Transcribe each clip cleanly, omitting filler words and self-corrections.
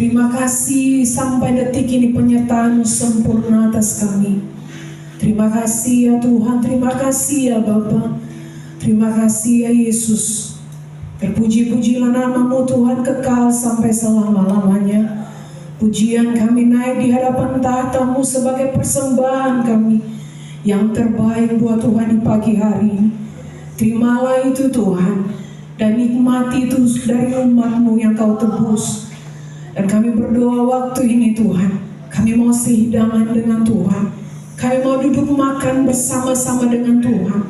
Terima kasih sampai detik ini penyertaan-Mu sempurna atas kami. Terima kasih ya Tuhan, terima kasih ya Bapa, terima kasih ya Yesus. Terpuji-pujilah nama-Mu Tuhan kekal sampai selama-lamanya. Pujian kami naik di hadapan tahta-Mu sebagai persembahan kami yang terbaik buat Tuhan di pagi hari ini. Terimalah itu Tuhan, dan nikmati itu dari umat-Mu yang Kau tebus. Dan kami berdoa waktu ini Tuhan, kami mau sehidangan dengan Tuhan, kami mau duduk makan bersama-sama dengan Tuhan.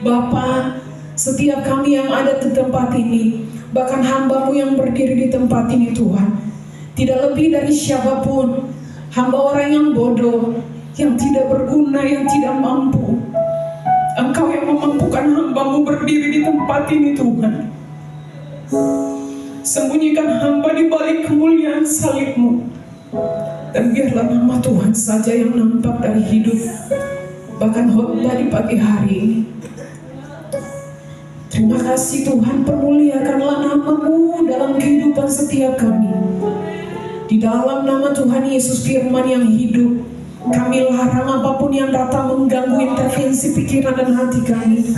Bapa, setiap kami yang ada di tempat ini, bahkan hamba-Mu yang berdiri di tempat ini Tuhan, tidak lebih dari siapapun, hamba orang yang bodoh, yang tidak berguna, yang tidak mampu. Engkau yang memampukan hamba-Mu berdiri di tempat ini Tuhan. Sembunyikan hamba di balik kemuliaan salib-Mu, dan biarlah nama Tuhan saja yang nampak dari hidup, bahkan khotbah di pagi hari ini. Terima kasih Tuhan, permuliakanlah nama-Mu dalam kehidupan setiap kami. Di dalam nama Tuhan Yesus Firman yang hidup, kami larang apapun yang datang mengganggu intervensi pikiran dan hati kami.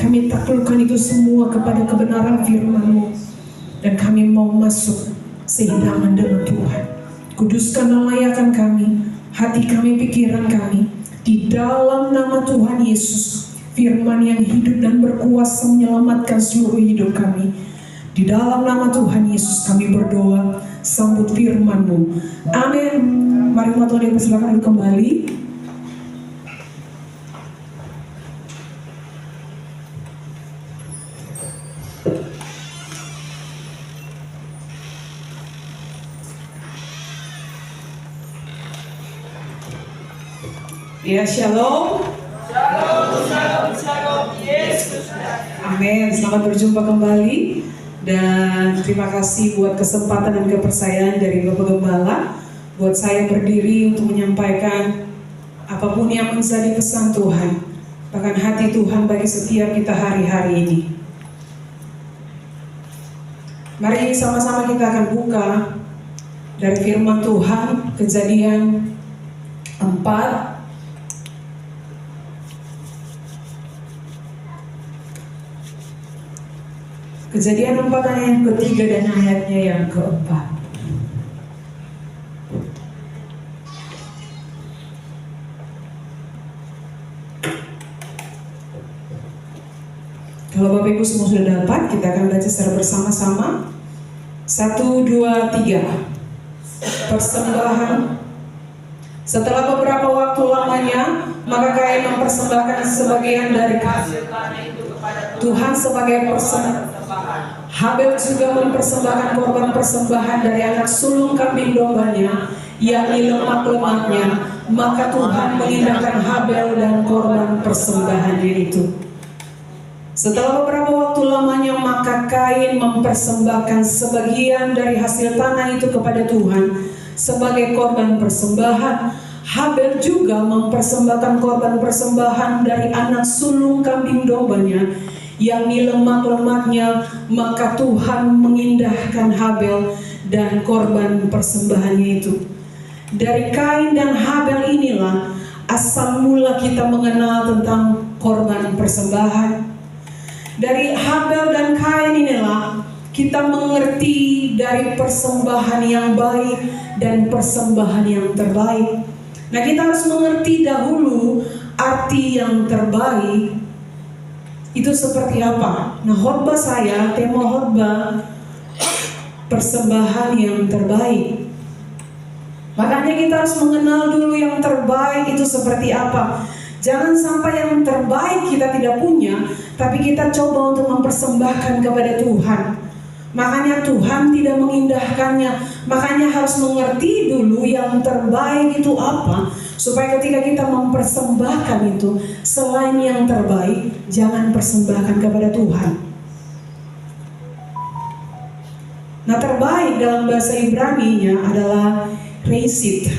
Kami taklukkan itu semua kepada kebenaran Firman-Mu. Dan kami mau masuk sehidangan dengan Tuhan. Kuduskan dan layakan kami, hati kami, pikiran kami, di dalam nama Tuhan Yesus, Firman yang hidup dan berkuasa menyelamatkan seluruh hidup kami. Di dalam nama Tuhan Yesus kami berdoa, sambut Firman-Mu. Amin. Mari Tuhan dipersilakan kembali. Ya, shalom. Shalom, Yesus. Amin. Selamat berjumpa kembali. Dan terima kasih buat kesempatan dan kepercayaan dari Bapak Gembala, buat saya berdiri untuk menyampaikan apapun yang menjadi pesan Tuhan, bahkan hati Tuhan bagi setiap kita hari-hari ini. Mari sama-sama kita akan buka dari firman Tuhan, Kejadian 4. Kejadian 4 ayat yang ketiga dan ayatnya yang keempat. Kalau Bapak Ibu semua sudah dapat, kita akan baca secara bersama-sama. 1, 2, 3. Persembahan. Setelah beberapa waktu lamanya, maka Kain mempersembahkan sebagian dari hasil tanah itu kepada Tuhan sebagai persembahan. Habel juga mempersembahkan korban persembahan dari anak sulung kambing dombanya, yakni lemak-lemaknya. Maka Tuhan mengindahkan Habel dan korban persembahannya itu. Setelah beberapa waktu lamanya, maka Kain mempersembahkan sebagian dari hasil tanah itu kepada Tuhan sebagai korban persembahan. Habel juga mempersembahkan korban persembahan dari anak sulung kambing dombanya, yakni lemak-lemaknya. Maka Tuhan mengindahkan Habel dan korban persembahannya itu. Dari Kain dan Habel inilah asal mula kita mengenal tentang korban persembahan. Dari Habel dan Kain inilah kita mengerti dari persembahan yang baik dan persembahan yang terbaik. Nah, kita harus mengerti dahulu arti yang terbaik itu seperti apa. Nah, khotbah saya, tema khotbah persembahan yang terbaik. Makanya kita harus mengenal dulu yang terbaik itu seperti apa. Jangan sampai yang terbaik kita tidak punya, tapi kita coba untuk mempersembahkan kepada Tuhan. Makanya Tuhan tidak mengindahkannya. Makanya harus mengerti dulu yang terbaik itu apa, supaya ketika kita mempersembahkan itu, selain yang terbaik, jangan persembahkan kepada Tuhan. Nah, terbaik dalam bahasa Ibrani-nya adalah reisit.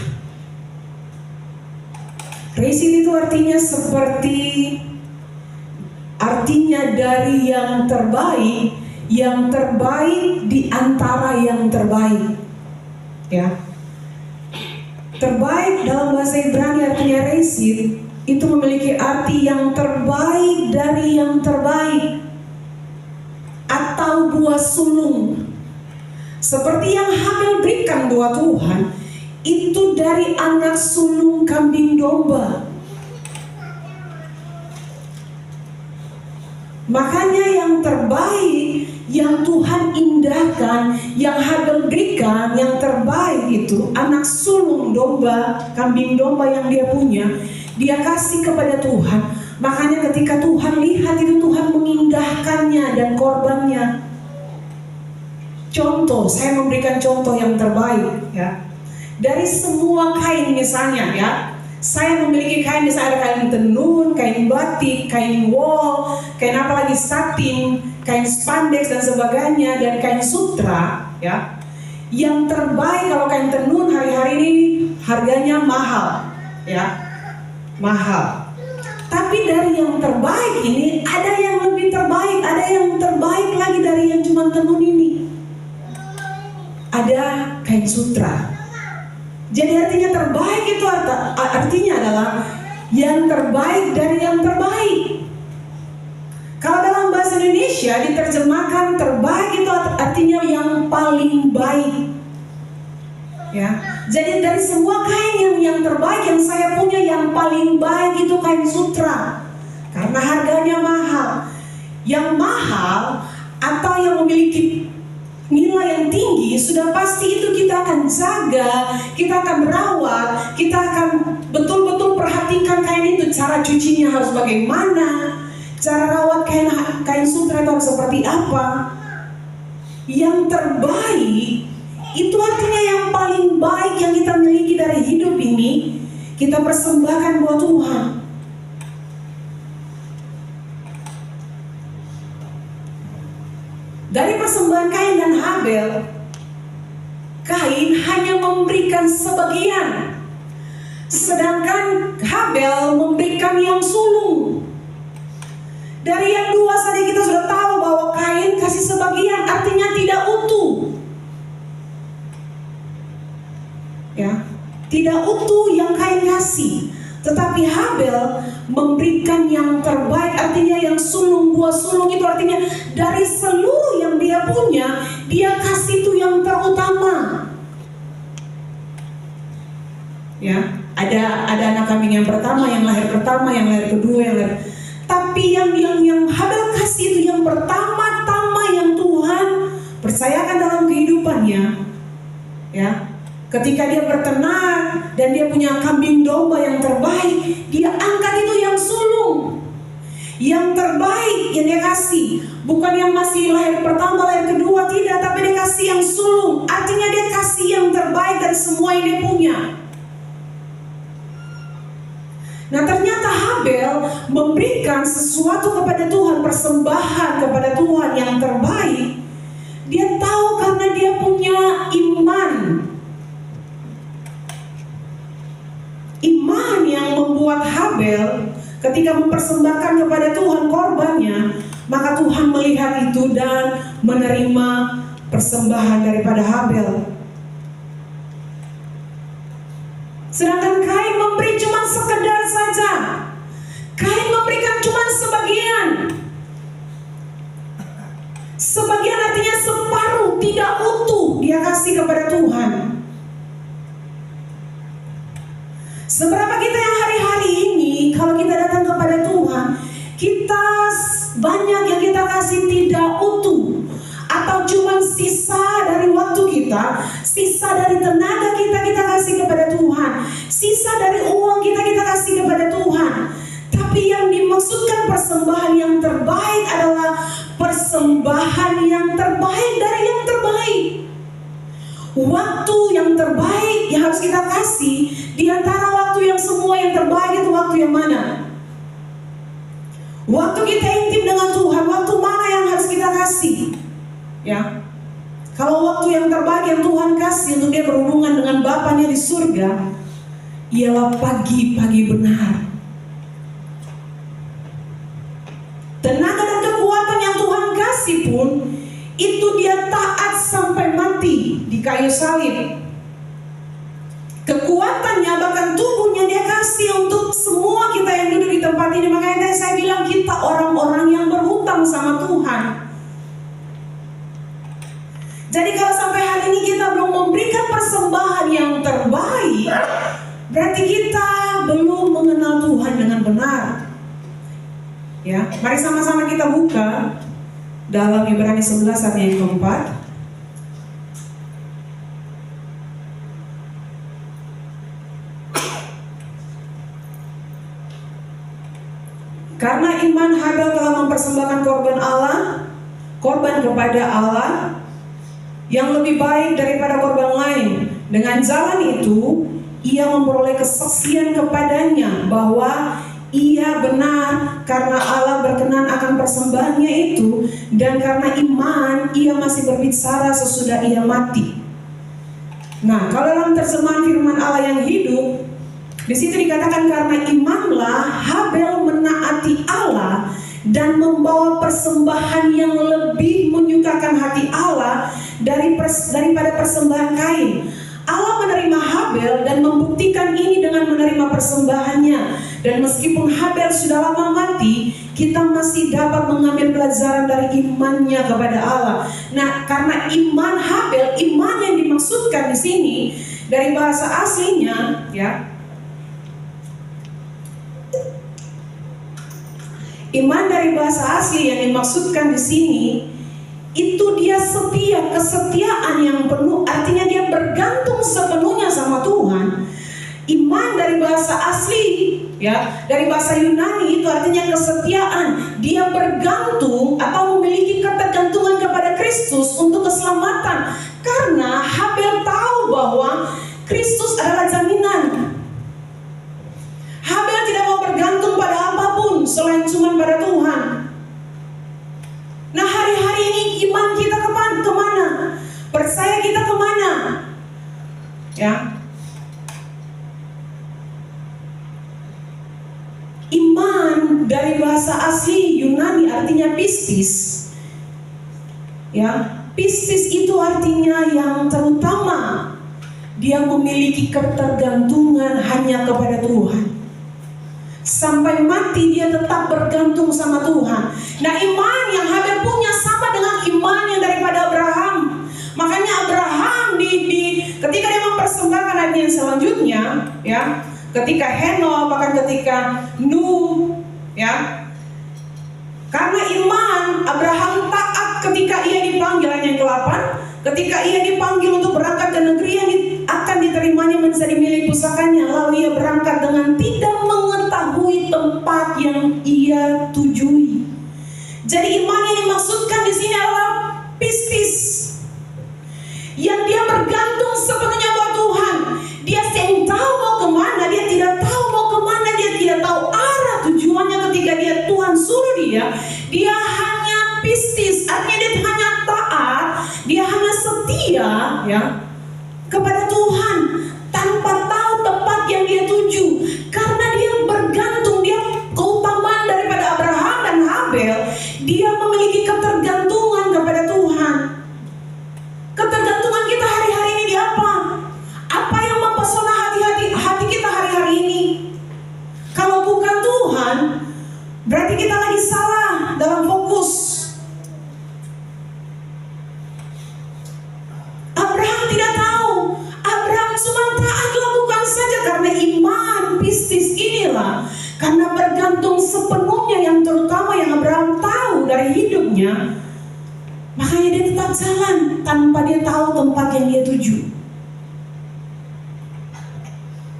Reisit itu artinya seperti, artinya dari yang terbaik di antara yang terbaik. Ya. Terbaik dalam bahasa Ibrani artinya resid, itu memiliki arti yang terbaik dari yang terbaik, atau buah sulung. Seperti yang Habel berikan buat Tuhan, itu dari anak sulung kambing domba. Makanya yang terbaik, yang Tuhan indahkan, yang Habel berikan, yang terbaik itu anak sulung domba, kambing domba yang dia punya, dia kasih kepada Tuhan. Makanya ketika Tuhan lihat itu, Tuhan mengindahkannya dan korbannya. Contoh, saya memberikan contoh yang terbaik ya. Dari semua kain misalnya ya, saya memiliki kain, misalnya ada kain tenun, kain batik, kain wol, kain apa lagi, satin, kain spandex dan sebagainya, dan kain sutra ya. Yang terbaik kalau kain tenun hari-hari ini harganya mahal ya, mahal. Tapi dari yang terbaik ini ada yang lebih terbaik, ada yang terbaik lagi dari yang cuma tenun ini. Ada kain sutra. Jadi artinya terbaik itu artinya adalah yang terbaik dari yang terbaik. Kalau dalam bahasa Indonesia diterjemahkan terbaik itu artinya yang paling baik. Ya. Jadi dari semua kain yang terbaik yang saya punya, yang paling baik itu kain sutra. Karena harganya mahal. Yang mahal atau yang memiliki nilai yang tinggi, sudah pasti itu kita akan jaga, kita akan rawat, kita akan betul-betul perhatikan kain itu. Cara cucinya harus bagaimana, cara rawat kain sutra itu harus seperti apa. Yang terbaik itu artinya yang paling baik yang kita miliki dari hidup ini, kita persembahkan buat Tuhan. Dari persembahan Kain dan Habel, Kain hanya memberikan sebagian, sedangkan Habel memberikan yang sulung. Dari yang dua saja kita sudah tahu bahwa Kain kasih sebagian, artinya tidak utuh. Ya, tidak utuh yang Kain kasih. Tetapi Habel memberikan yang terbaik, artinya yang sulung, buah sulung itu artinya dari seluruh yang dia punya, dia kasih itu yang terutama. Ya, ada anak kambing yang pertama, yang lahir pertama, yang lahir kedua, yang lahir. Tapi yang Habel kasih itu yang pertama-tama yang Tuhan percayakan dalam kehidupannya. Ya. Ketika dia berternak dan dia punya kambing domba yang terbaik, dia angkat itu yang sulung. Yang terbaik yang dia kasih, bukan yang masih lahir pertama, lahir kedua, tidak, tapi dia kasih yang sulung. Artinya dia kasih yang terbaik dari semua yang dia punya. Nah, ternyata Habel memberikan sesuatu kepada Tuhan, persembahan kepada Tuhan yang terbaik. Dia tahu karena dia punya iman. Iman yang membuat Habel ketika mempersembahkan kepada Tuhan korbannya, maka Tuhan melihat itu dan menerima persembahan daripada Habel. Sedangkan Kain memberi cuma sekedar saja. Kain memberikan cuma sebagian. Sebagian artinya separuh, tidak utuh dia kasih kepada Tuhan. Seberapa kita yang hari-hari ini, kalau kita datang kepada Tuhan, kita banyak yang kita kasih tidak utuh, atau cuma sisa dari waktu kita, sisa dari tenaga kita kasih kepada Tuhan, sisa dari uang kita kasih kepada Tuhan. Tapi yang dimaksudkan persembahan yang terbaik adalah persembahan yang terbaik dari yang terbaik. Waktu yang terbaik yang harus kita kasih, di antara waktu yang semua yang terbaik itu waktu yang mana? Waktu kita intim dengan Tuhan, waktu mana yang harus kita kasih? Ya, kalau waktu yang terbaik yang Tuhan kasih untuk dia berhubungan dengan Bapanya di surga, ialah pagi-pagi benar. Tenaga dan kekuatan yang Tuhan kasih pun, itu dia taat sampai mati di kayu salib. kekuatannya, bahkan tubuhnya dia kasih untuk semua kita yang duduk di tempat ini. Makanya tadi saya bilang kita orang-orang yang berhutang sama Tuhan. Jadi kalau sampai hari ini kita belum memberikan persembahan yang terbaik, berarti kita belum mengenal Tuhan dengan benar. Ya, mari sama-sama kita buka dalam Ibrani 11 ayat yang keempat. Karena iman Habel telah mempersembahkan korban kepada Allah yang lebih baik daripada korban lain. Dengan jalan itu, ia memperoleh kesaksian kepadanya bahwa ia benar karena Allah berkenan akan persembahannya itu, dan karena iman ia masih berbicara sesudah ia mati. Nah, kalau dalam terjemahan firman Allah yang hidup, di situ dikatakan karena imanlah Habel menaati Allah dan membawa persembahan yang lebih menyukakan hati Allah daripada persembahan Kain. Allah menerima Habel dan membuktikan ini dengan menerima persembahannya. Dan meskipun Habel sudah lama mati, kita masih dapat mengambil pelajaran dari imannya kepada Allah. Nah, karena iman Habel, iman yang dimaksudkan di sini dari bahasa aslinya, ya. Iman dari bahasa asli yang dimaksudkan di sini itu dia setia, kesetiaan yang penuh, artinya dia bergantung sepenuhnya sama Tuhan. Iman dari bahasa asli, ya, dari bahasa Yunani itu artinya kesetiaan. Dia bergantung atau memiliki ketergantungan kepada Kristus untuk keselamatan. Karena Habel tahu bahwa Kristus adalah jaminan. Habel tidak mau bergantung pada apapun selain cuma pada Tuhan. Nah, hari-hari ini iman kita kemana? Percaya kita kemana? Ya. Iman dari bahasa asli Yunani artinya pistis. Ya, pistis itu artinya yang terutama. Dia memiliki ketergantungan hanya kepada Tuhan. Sampai mati dia tetap bergantung sama Tuhan. Nah, iman yang Habel punya sama dengan iman yang daripada Abraham. Makanya Abraham ketika dia mempersembahkan ayat yang selanjutnya, ya, ketika Henok, bahkan ketika Nuh, ya, karena iman Abraham taat ketika ia dipanggil, ayat yang ke-8, ketika ia dipanggil untuk berangkat ke negeri yang akan diterimanya menjadi milik pusakanya, lalu ia berangkat dengan tidak mengetahui tempat yang ia tujui. Jadi iman yang dimaksudkan di sini adalah pistis, yang dia bergantung sepenuhnya buat Tuhan. Dia yang tahu mau kemana, dia tidak tahu mau kemana, dia tidak tahu arah tujuannya ketika Tuhan suruh dia hanya pistis, artinya dia hanya taat, dia hanya setia, ya, kepada Tuhan tanpa tahu tempat yang dia tuju. Karena dia bergantung, dia keutamaan daripada Abraham dan Habel, dia memiliki ketergantungan kepada Tuhan. Ketergantungan kita hari-hari ini di apa? Apa yang mempesona hati kita hari-hari ini? Kalau bukan Tuhan, berarti kita lagi salah dalam fokus. Abraham tidak tahu. Abraham cuma taat, lakukan saja karena iman pistis inilah. Karena bergantung sepenuhnya yang terutama yang Abraham tahu dari hidupnya, makanya dia tetap jalan tanpa dia tahu tempat yang dia tuju.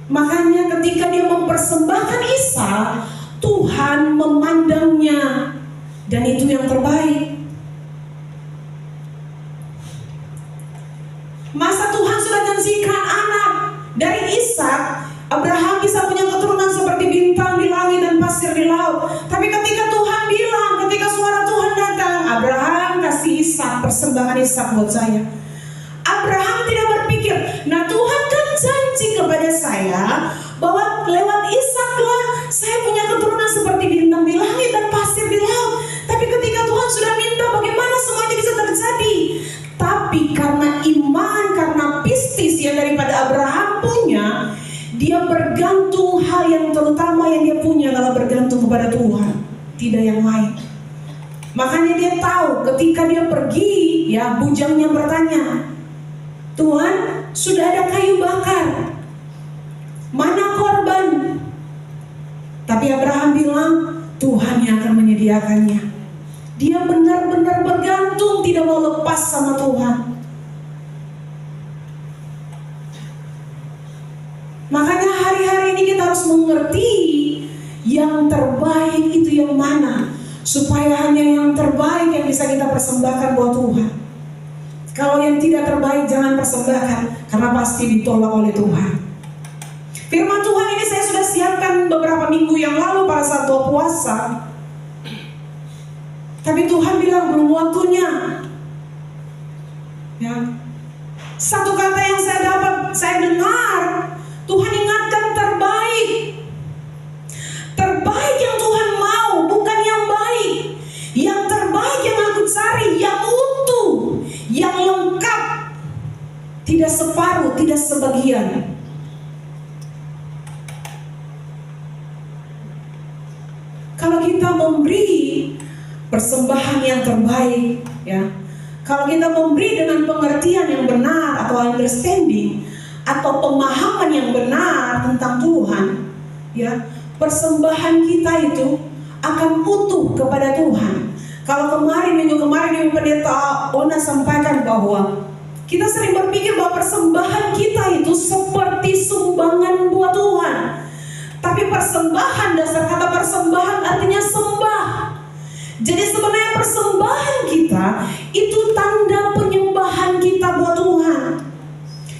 Makanya ketika dia mempersembahkan Ishak, Tuhan memandangnya, dan itu yang terbaik. Masa Tuhan sudah janjikan anak dari Ishak, Abraham bisa punya keturunan seperti bintang di langit dan pasir di laut. Tapi ketika Tuhan bilang, ketika suara Tuhan datang, Abraham kasih Ishak, persembahan Ishak buat saya. Abraham tidak berpikir, nah Tuhan kan janji kepada saya bahwa lewat Ishaklah saya punya keturunan seperti bintang di langit dan pasir di laut. Tapi ketika Tuhan sudah minta, bagaimana semuanya bisa terjadi? Tapi karena iman, karena pistis yang daripada Abraham punya, dia bergantung, hal yang terutama yang dia punya adalah bergantung kepada Tuhan, tidak yang lain. Makanya dia tahu ketika dia pergi, ya, bujangnya bertanya, Tuhan, sudah ada kayu bakar, mana korban? Tapi Abraham bilang, Tuhan yang akan menyediakannya. Dia benar-benar bergantung, tidak mau lepas sama Tuhan. Makanya hari-hari ini kita harus mengerti yang terbaik itu yang mana, supaya hanya yang terbaik yang bisa kita persembahkan buat Tuhan. Kalau yang tidak terbaik jangan persembahkan, karena pasti ditolak oleh Tuhan. Firman Tuhan ini saya sudah siapkan beberapa minggu yang lalu pada saat doa puasa. Tapi Tuhan bilang belum waktunya. Ya. Satu kata yang saya dengar, Tuhan ingatkan terbaik. Terbaik yang Tuhan mau, bukan yang baik. Yang terbaik yang aku cari, yang utuh, yang lengkap. Tidak separuh, tidak sebagian. Kalau kita memberi persembahan yang terbaik, ya. Kalau kita memberi dengan pengertian yang benar atau understanding atau pemahaman yang benar tentang Tuhan, ya, persembahan kita itu akan utuh kepada Tuhan. Kalau minggu kemarin Pendeta Ona sampaikan bahwa kita sering berpikir bahwa persembahan kita itu seperti sumbangan buat Tuhan. Tapi persembahan, dasar kata persembahan artinya sembah. Jadi sebenarnya persembahan kita itu tanda penyembahan kita buat Tuhan.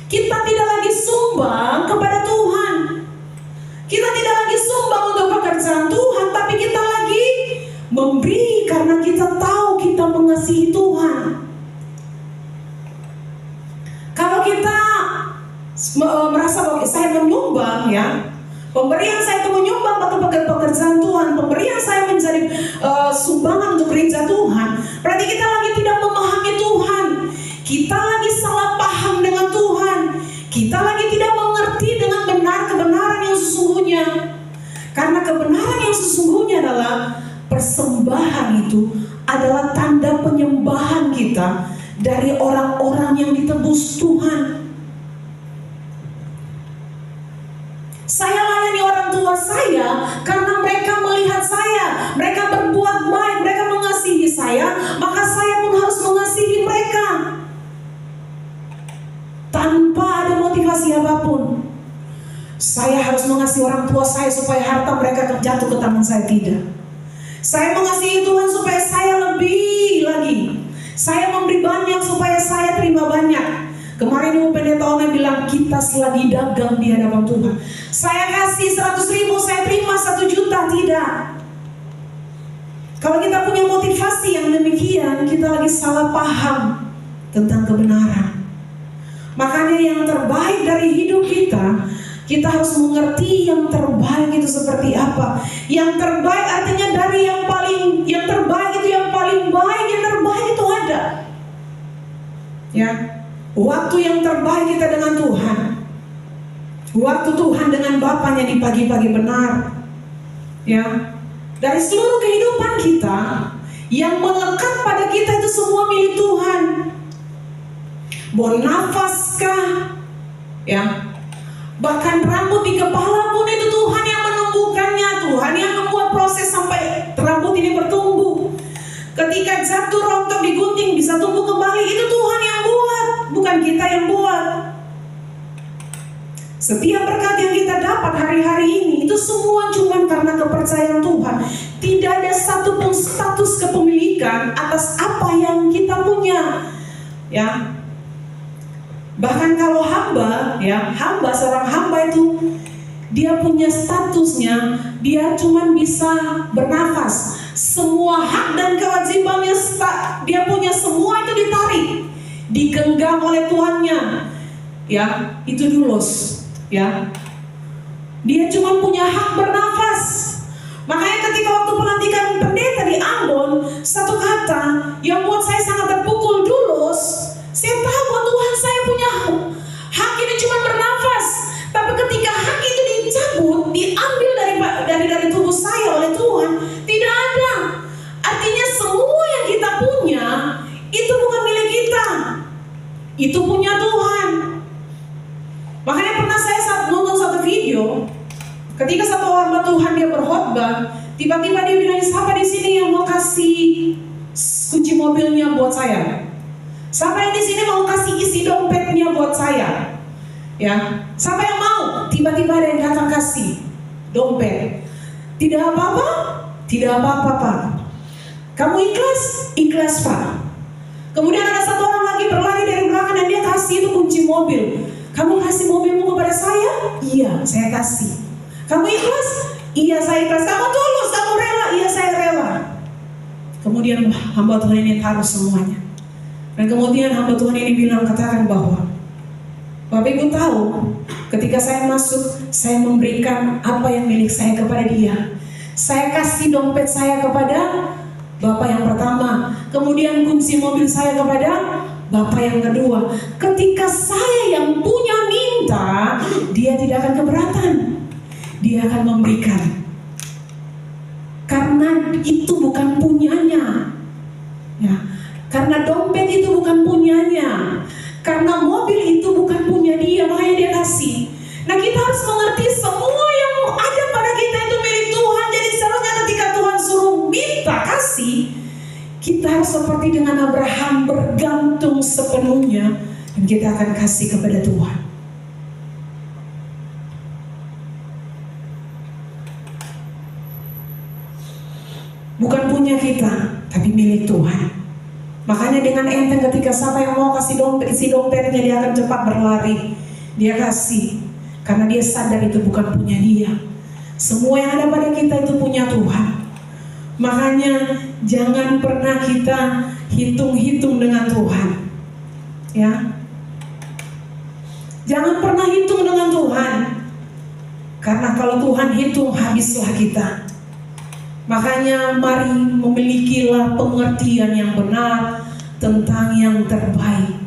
Kita tidak lagi sumbang kepada Tuhan. Kita tidak lagi sumbang untuk pekerjaan Tuhan, tapi kita lagi memberi karena kita tahu kita mengasihi Tuhan. Kalau kita merasa bahwa saya menyumbang, ya, pemberian saya itu menyumbang untuk pekerjaan Tuhan, pemberian saya menjadi sumbangan untuk gereja Tuhan, berarti kita lagi tidak memahami Tuhan. Kita lagi salah paham dengan Tuhan. Kita lagi tidak mengerti dengan benar kebenaran yang sesungguhnya. Karena kebenaran yang sesungguhnya adalah persembahan itu adalah tanda penyembahan kita dari orang-orang yang ditebus Tuhan. Saya layani orang tua saya karena mereka melihat saya, mereka berbuat baik, mereka mengasihi saya, maka saya pun harus mengasihi mereka tanpa ada motivasi apapun. Saya harus mengasihi orang tua saya supaya harta mereka jatuh ke tangan saya, tidak. Saya mengasihi Tuhan supaya saya lebih lagi. Saya memberi banyak supaya saya terima banyak. Kemarin Ibu Pendeta Ona bilang kita selagi dagang di hadapan Tuhan. Saya kasih 100.000, saya terima 1 juta, tidak. Kalau kita punya motivasi yang demikian, kita lagi salah paham tentang kebenaran. Makanya yang terbaik dari hidup kita harus mengerti yang terbaik itu seperti apa. Yang terbaik artinya dari yang terbaik itu yang paling baik, yang terbaik itu ada. Ya. Waktu yang terbaik kita dengan Tuhan, waktu Tuhan dengan Bapaknya di pagi-pagi benar, ya. Dari seluruh kehidupan kita, yang melekat pada kita itu semua milik Tuhan. Mau nafaskah, ya, bahkan rambut di kepala pun itu Tuhan yang menumbuhkannya, Tuhan yang membuat proses sampai rambut ini bertumbuh. Ketika jatuh rontok digunting bisa tumbuh kembali, itu Tuhan yang buat, bukan kita yang buat. Setiap berkat yang kita dapat hari-hari ini itu semua cuma karena kepercayaan Tuhan. Tidak ada satupun status kepemilikan atas apa yang kita punya, ya. Bahkan kalau hamba, ya, seorang hamba itu dia punya statusnya, dia cuma bisa bernafas. Semua hak dan kewajibannya dia punya semua itu ditarik, digenggam oleh tuannya, ya, itu dulos, ya. Dia cuma punya hak bernafas. Makanya ketika waktu pelantikan pendeta di Ambon, satu kata yang buat saya sangat terpukul, dulos. Saya tahu bahwa Tuhan saya punya hak ini cuma bernafas, tapi ketika hak itu Itu punya Tuhan. Makanya pernah saya nonton satu video, ketika satu hamba Tuhan dia berkhotbah, tiba-tiba dia bilang, siapa di sini yang mau kasih kunci mobilnya buat saya? Siapa yang di sini mau kasih isi dompetnya buat saya? Ya, siapa yang mau? Tiba-tiba ada yang datang kasih dompet. Tidak apa-apa, tidak apa-apa Pak. Kamu ikhlas? Ikhlas Pak. Kemudian ada satu orang lagi berlari dari belakang dan dia kasih itu kunci mobil. Kamu kasih mobilmu kepada saya? Iya, saya kasih. Kamu ikhlas? Iya, saya ikhlas. Kamu tulus? Kamu rela? Iya, saya rela. Kemudian hamba Tuhan ini taruh semuanya. Dan kemudian hamba Tuhan ini katakan bahwa Bapak Ibu tahu, ketika saya masuk, saya memberikan apa yang milik saya kepada dia. Saya kasih dompet saya kepada Bapak yang pertama, kemudian kunci mobil saya kepada Bapak yang kedua. Ketika saya yang punya minta, dia tidak akan keberatan. Dia akan memberikan. Karena itu bukan punyanya. Ya. Karena dompet itu bukan punyanya. Karena mobil itu bukan punya dia, makanya dia kasih. Nah, kita harus mengerti semua yang ada pada kita itu milik Tuhan. Jadi seharusnya ketika Tuhan suruh minta kasih, kita harus seperti dengan Abraham bergantung sepenuhnya dan kita akan kasih kepada Tuhan. Bukan punya kita, tapi milik Tuhan. Makanya dengan enteng ketika siapa yang mau kasih dompet, isi dompetnya, dia akan cepat berlari. Dia kasih, karena dia sadar itu bukan punya dia. Semua yang ada pada kita itu punya Tuhan. Makanya jangan pernah kita hitung-hitung dengan Tuhan. Ya, jangan pernah hitung dengan Tuhan. Karena kalau Tuhan hitung, habislah kita. Makanya mari memilikilah pengertian yang benar tentang yang terbaik.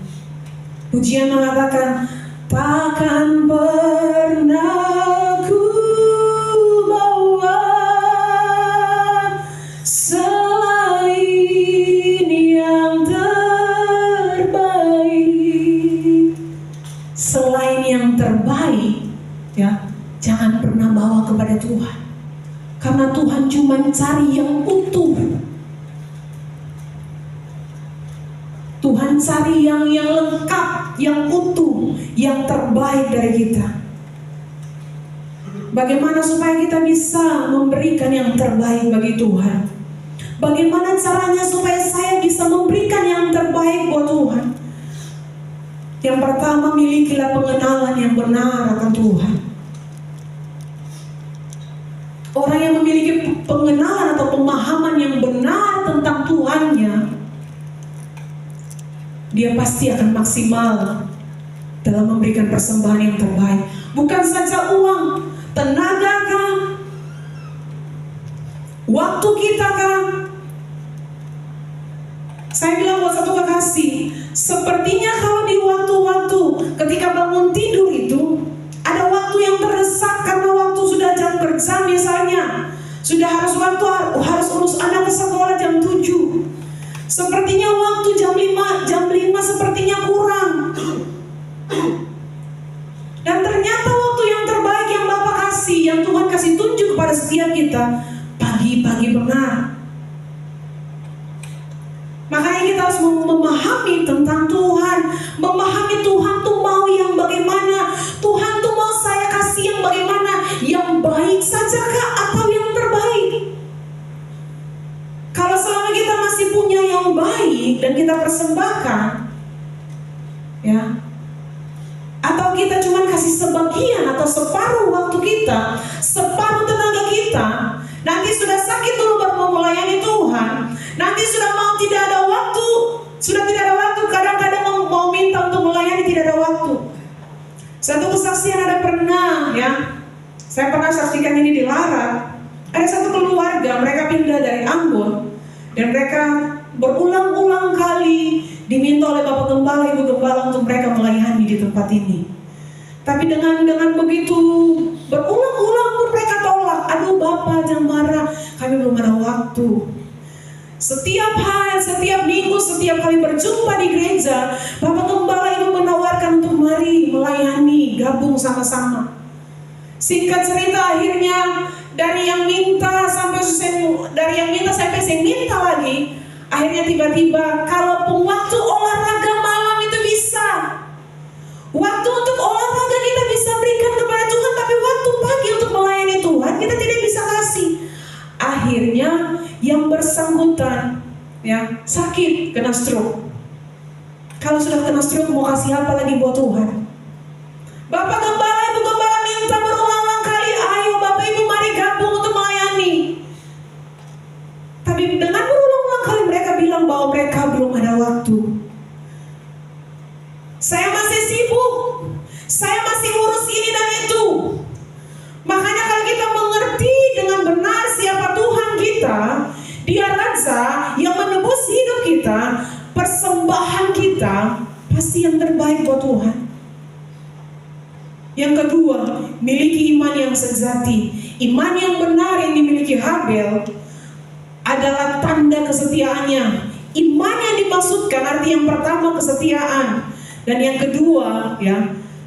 Pujian mengatakan, takkan pernah ku bawa selain yang terbaik. Selain yang terbaik, ya, jangan pernah bawa kepada Tuhan. Karena Tuhan cuma cari yang utuh. Tuhan cari yang lengkap, yang utuh, yang terbaik dari kita. Bagaimana supaya kita bisa memberikan yang terbaik bagi Tuhan? Bagaimana caranya supaya saya bisa memberikan yang terbaik buat Tuhan? Yang pertama, milikilah pengenalan yang benar akan Tuhan. Orang yang memiliki pengenalan atau pemahaman yang benar tentang Tuhannya, dia pasti akan maksimal dalam memberikan persembahan yang terbaik. Bukan saja uang, tenaga kah, waktu kita kah. Saya bilang buat satu kekasih, sepertinya kalau di waktu-waktu ketika bangun tidur itu ada waktu yang terdesak karena waktu sudah jam kerja misalnya, sudah harus urus anak ke sekolah jam 7. Sepertinya waktu jam 5 sepertinya kurang. Dan ternyata waktu yang terbaik yang Bapak kasih, yang Tuhan kasih tunjuk kepada setiap kita, pagi-pagi benar. Makanya kita harus memahami tentang Tuhan, memahami Tuhan tuh mau yang bagaimana, Tuhan tuh mau saya kasih yang bagaimana, yang baik saja kah atau yang terbaik? Kalau selama kita masih punya yang baik dan kita persembahkan, ya, atau kita cuma kasih sebagian atau separuh waktu kita, separuh tenaga kita, nanti sudah sakit dulu baru mau melayani Tuhan, nanti sudah tidak ada waktu, kadang-kadang mau minta untuk melayani tidak ada waktu. Satu kesaksian ada pernah, ya, saya pernah saksikan ini di Lara. Ada satu keluarga, mereka pindah dari Ambon dan mereka berulang-ulang kali diminta oleh Bapak Gembala, Ibu Gembala untuk mereka melayani di tempat ini. Tapi dengan begitu berulang-ulang pun mereka tolak. Aduh Bapak, jangan marah, kami belum ada waktu. Setiap hari, setiap minggu, setiap kali berjumpa di gereja, Bapak Gembala, Ibu gabung sama-sama. Singkat cerita, akhirnya dari yang minta sampai saya minta lagi. Akhirnya tiba-tiba, kalaupun waktu olahraga malam itu bisa, waktu untuk olahraga kita bisa berikan kepada Tuhan, tapi waktu pagi untuk melayani Tuhan kita tidak bisa kasih. Akhirnya yang bersangkutan sakit, kena stroke. Kalau sudah kena stroke, mau kasih apa lagi buat Tuhan? Bapak Gembala, Ibu Gembala minta berulang-ulang kali, ayo Bapak Ibu mari gabung untuk melayani. Tapi dengan berulang-ulang kali mereka bilang bahwa mereka belum ada waktu. Saya masih sibuk, saya masih urus ini dan itu. Makanya kalau kita mengerti dengan benar siapa Tuhan kita, Dia Raja yang menebus hidup kita, persembahan kita pasti yang terbaik buat Tuhan. Yang kedua, miliki iman yang sejati. Iman yang benar yang dimiliki Habel adalah tanda kesetiaannya. Iman yang dimaksudkan arti yang pertama kesetiaan, dan yang kedua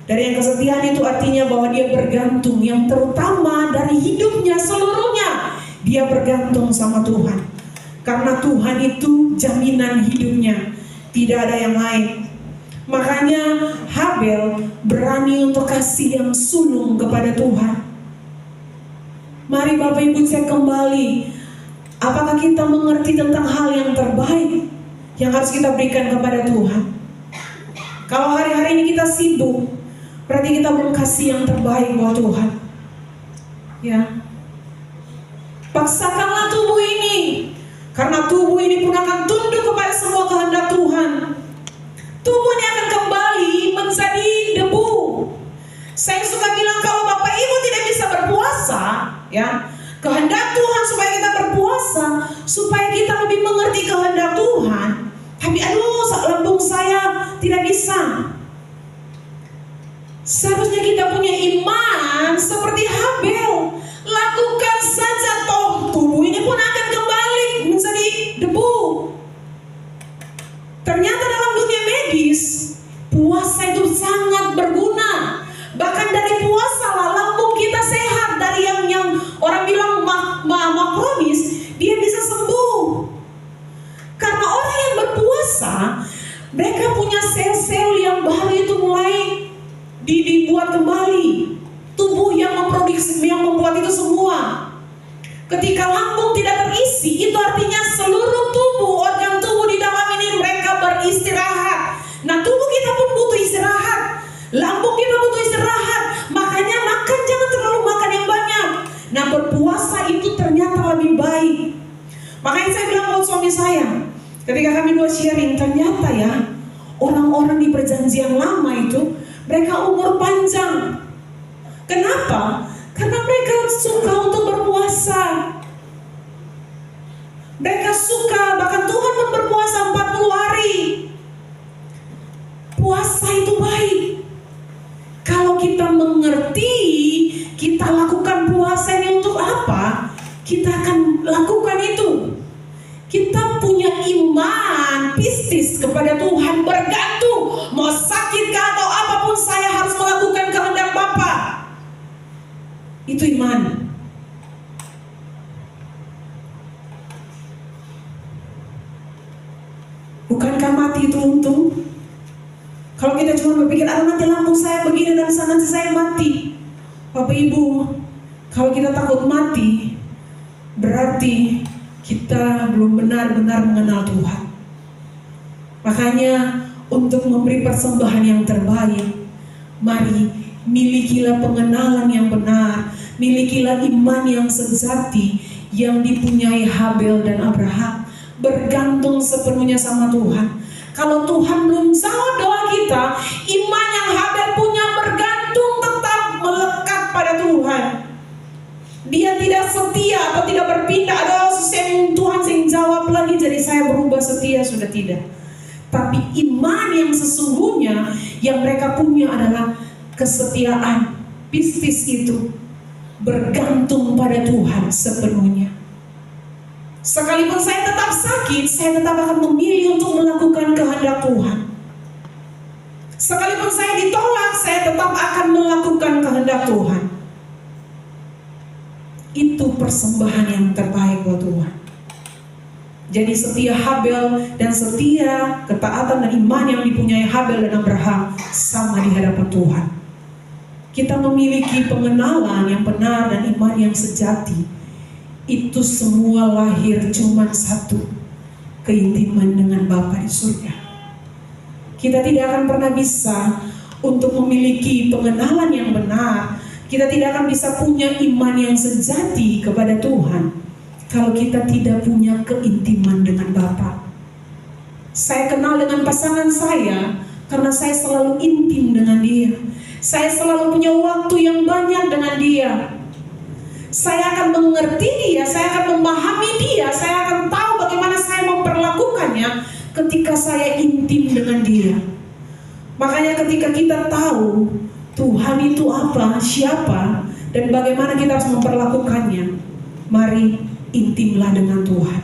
dari yang kesetiaan itu artinya bahwa dia bergantung, yang terutama dari hidupnya seluruhnya dia bergantung sama Tuhan. Karena Tuhan itu jaminan hidupnya, tidak ada yang lain. Makanya Habel berani untuk kasih yang sulung kepada Tuhan. Mari Bapak Ibu cek kembali, apakah kita mengerti tentang hal yang terbaik yang harus kita berikan kepada Tuhan? Kalau hari-hari ini kita sibuk, berarti kita belum kasih yang terbaik buat Tuhan. Paksakanlah tubuh ini, karena tubuh ini pun akan tunduk kepada semua kehendak Tuhan. Tubuh ini akan kembali menjadi debu. Saya suka bilang kalau Bapak Ibu tidak bisa berpuasa, kehendak Tuhan supaya kita berpuasa, supaya kita lebih mengerti kehendak Tuhan. Tapi lambung saya tidak bisa. Seharusnya kita punya iman seperti Habel. Lakukan saja toh, tubuh ini pun akan kembali menjadi debu. Ternyata dalam dunia medis, puasa itu sangat berguna. Bahkan dari puasa lah lambung kita sehat. Dari yang orang bilang kronis, dia bisa sembuh. Karena orang yang berpuasa, mereka punya sel-sel yang baru itu mulai dibuat kembali. Tubuh yang memproduksi, yang membuat itu semua. Ketika lambung tidak terisi, itu artinya seluruh tubuh, organ tubuh di dalam ini mereka beristirahat. Nah, tubuh kita pun butuh istirahat, lambung kita butuh istirahat. Makanya makan jangan terlalu makan yang banyak. Nah, berpuasa itu ternyata lebih baik. Makanya saya bilang buat suami saya, ketika kami dua sharing, ternyata orang-orang di perjanjian lama itu mereka umur panjang. Kenapa? Karena mereka suka untuk berpuasa. Mereka suka, bahkan Tuhan pun berpuasa 40 hari. Puasa itu baik. Kalau kita mengerti, kita lakukan puasa ini untuk apa? Kita akan lakukan itu. Kita punya iman pistis kepada Tuhan, bergantung. Mau sakitkah atau apapun, saya harus melakukan kehendak Bapa. Itu iman. Bukankah mati itu untung? Kalau kita cuma berpikir, nanti lambung saya begini dan nanti saya mati. Bapak Ibu, kalau kita takut mati, berarti kita belum benar-benar mengenal Tuhan. Makanya untuk memberi persembahan yang terbaik, mari milikilah pengenalan yang benar, milikilah iman yang sejati yang dipunyai Habel dan Abraham. Bergantung sepenuhnya sama Tuhan. Kalau Tuhan belum jawab doa kita, iman yang Habel punya bergantung tetap melekat pada Tuhan. Dia tidak setia atau tidak berpindah. Ada sesuatu Tuhan yang jawab lagi, jadi saya berubah setia, sudah tidak. Tapi iman yang sesungguhnya yang mereka punya adalah kesetiaan. Pistis itu bergantung pada Tuhan sepenuhnya. Sekalipun saya tetap sakit, saya tetap akan memilih untuk melakukan kehendak Tuhan. Sekalipun saya ditolak, saya tetap tetap akan melakukan kehendak Tuhan. Itu persembahan yang terbaik buat Tuhan. Jadi setia Habel dan setia ketaatan dan iman yang dipunyai Habel dan Abraham sama di hadapan Tuhan. Kita memiliki pengenalan yang benar dan iman yang sejati. Itu semua lahir cuma satu, keintiman dengan Bapa di surga. Kita tidak akan pernah bisa untuk memiliki pengenalan yang benar. Kita tidak akan bisa punya iman yang sejati kepada Tuhan kalau kita tidak punya keintiman dengan Bapa. Saya kenal dengan pasangan saya karena saya selalu intim dengan dia. Saya selalu punya waktu yang banyak dengan dia. Saya akan mengerti dia, saya akan memahami dia, saya akan tahu bagaimana saya memperlakukannya ketika saya intim dengan dia. Makanya ketika kita tahu Tuhan itu apa, siapa, dan bagaimana kita harus memperlakukannya, mari intimlah dengan Tuhan.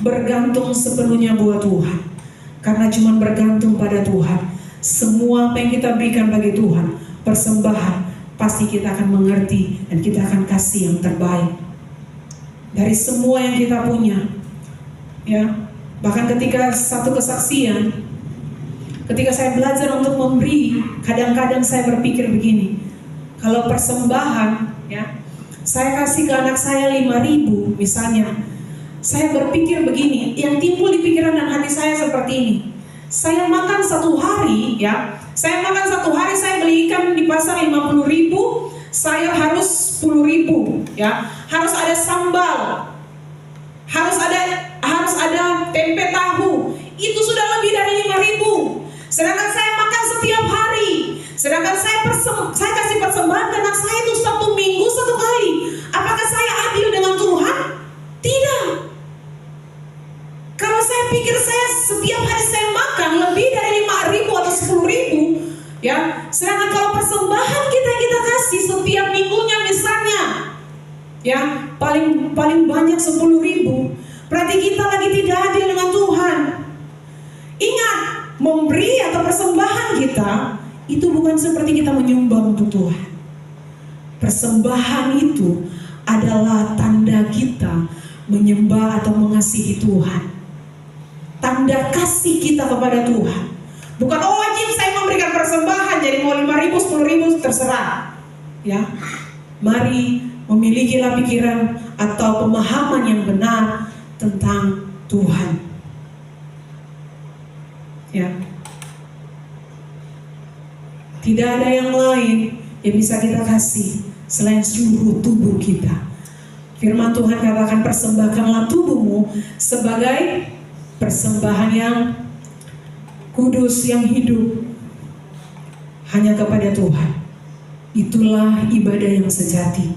Bergantung sepenuhnya buat Tuhan. Karena cuma bergantung pada Tuhan, semua apa yang kita berikan bagi Tuhan, persembahan, pasti kita akan mengerti dan kita akan kasih yang terbaik dari semua yang kita punya. Ya, bahkan ketika satu kesaksian, ketika saya belajar untuk memberi, kadang-kadang saya berpikir begini, kalau persembahan, ya, saya kasih ke anak saya 5.000 misalnya, saya berpikir begini, yang timbul di pikiran dan hati saya seperti ini. Saya makan satu hari, ya, saya makan satu hari, saya beli ikan di pasar 50.000, sayur harus 10.000, ya, harus ada sambal, harus ada tempe tahu, itu sudah lebih dari 5.000. Sedangkan saya makan setiap hari, sedangkan saya kasih persembahan ke anak saya itu 1 minggu 1 kali. Apakah saya adil dengan Tuhan? Tidak. Kalau saya pikir saya setiap hari saya makan lebih dari 5.000 atau 10.000, ya, sedangkan kalau persembahan kita kasih setiap minggunya misalnya, ya, paling banyak 10.000, berarti kita lagi tidak adil dengan Tuhan. Ingat, memberi atau persembahan kita itu bukan seperti kita menyumbang untuk Tuhan. Persembahan itu adalah tanda kita menyembah atau mengasihi Tuhan. Tanda kasih kita kepada Tuhan. Bukan wajib saya memberikan persembahan, jadi mau 5.000, 10.000 terserah. Ya, mari memilikilah pikiran atau pemahaman yang benar tentang Tuhan. Ya, tidak ada yang lain yang bisa kita kasih selain seluruh tubuh kita. Firman Tuhan katakan, persembahkanlah tubuhmu sebagai persembahan yang kudus, yang hidup hanya kepada Tuhan. Itulah ibadah yang sejati.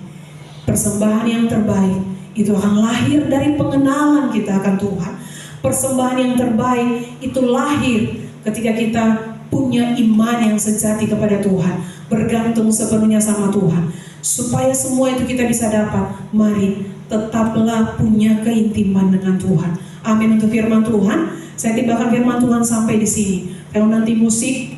Persembahan yang terbaik itu akan lahir dari pengenalan kita akan Tuhan. Persembahan yang terbaik itu lahir ketika kita punya iman yang sejati kepada Tuhan, bergantung sepenuhnya sama Tuhan. Supaya semua itu kita bisa dapat, mari tetaplah punya keintiman dengan Tuhan. Amin. Untuk firman Tuhan, saya tibakan firman Tuhan sampai di sini. Kalau nanti musik